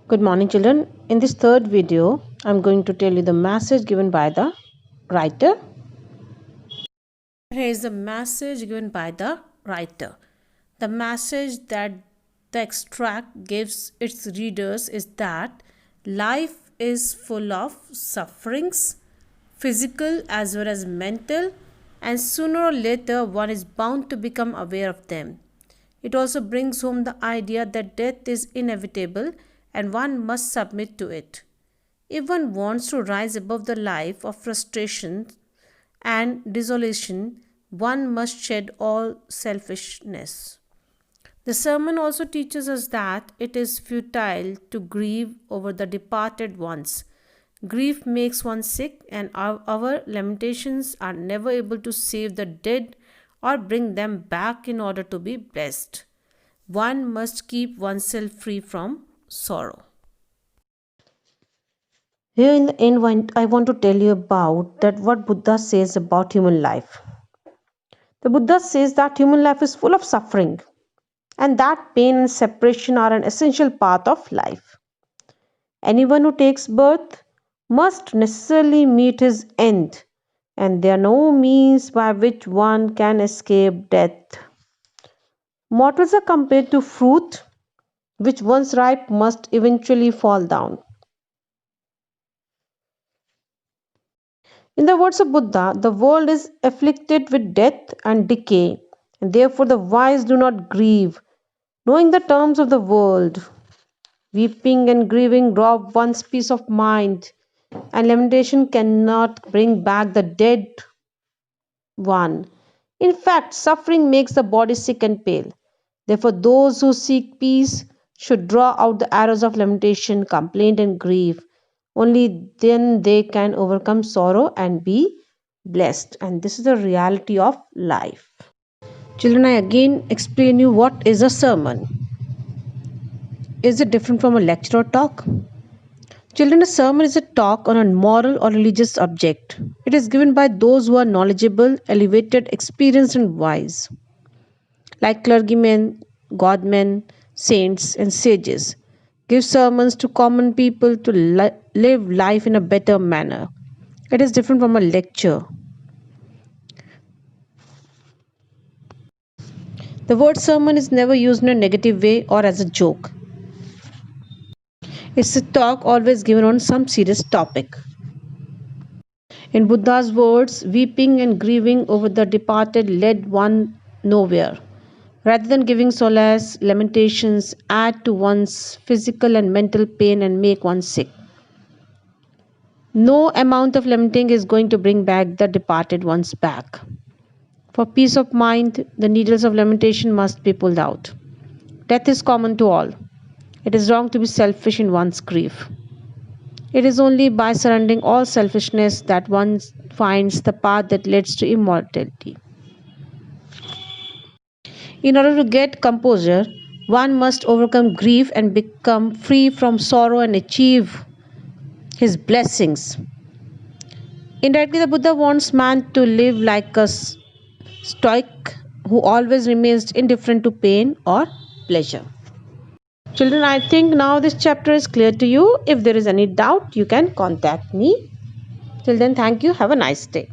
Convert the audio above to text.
Good morning, children. In this third video, I'm going to tell you the message given by the writer. Here is the message given by the writer. The message that the extract gives its readers is that life is full of sufferings, physical as well as mental, and sooner or later one is bound to become aware of them. It also brings home the idea that death is inevitable and one must submit to it. If one wants to rise above the life of frustration and desolation, one must shed all selfishness. The sermon also teaches us that it is futile to grieve over the departed ones. Grief makes one sick, and our lamentations are never able to save the dead or bring them back in order to be blessed. One must keep oneself free from sorrow. Here in the end, I want to tell you about that what Buddha says about human life. The Buddha says that human life is full of suffering and that pain and separation are an essential part of life. Anyone who takes birth must necessarily meet his end, and there are no means by which one can escape death. Mortals are compared to fruit which once ripe must eventually fall down. In the words of Buddha, the world is afflicted with death and decay, and therefore the wise do not grieve, knowing the terms of the world. Weeping and grieving rob one's peace of mind, and lamentation cannot bring back the dead one. In fact, suffering makes the body sick and pale. Therefore, those who seek peace should draw out the arrows of lamentation, complaint, and grief. Only then they can overcome sorrow and be blessed. And this is the reality of life. Children, I again explain you what is a sermon. Is it different from a lecture or talk? Children, a sermon is a talk on a moral or religious subject. It is given by those who are knowledgeable, elevated, experienced, and wise, like clergymen, godmen, saints, and sages. Give sermons to common people to live life in a better manner. It is different from a lecture. The word sermon is never used in a negative way or as a joke. It's a talk always given on some serious topic. In Buddha's words, weeping and grieving over the departed led one nowhere. Rather than giving solace, lamentations add to one's physical and mental pain and make one sick. No amount of lamenting is going to bring back the departed ones back. For peace of mind, the needles of lamentation must be pulled out. Death is common to all. It is wrong to be selfish in one's grief. It is only by surrendering all selfishness that one finds the path that leads to immortality. In order to get composure, one must overcome grief and become free from sorrow and achieve his blessings. Indirectly, the Buddha wants man to live like a stoic who always remains indifferent to pain or pleasure. Children, I think now this chapter is clear to you. If there is any doubt, you can contact me. Till then, thank you. Have a nice day.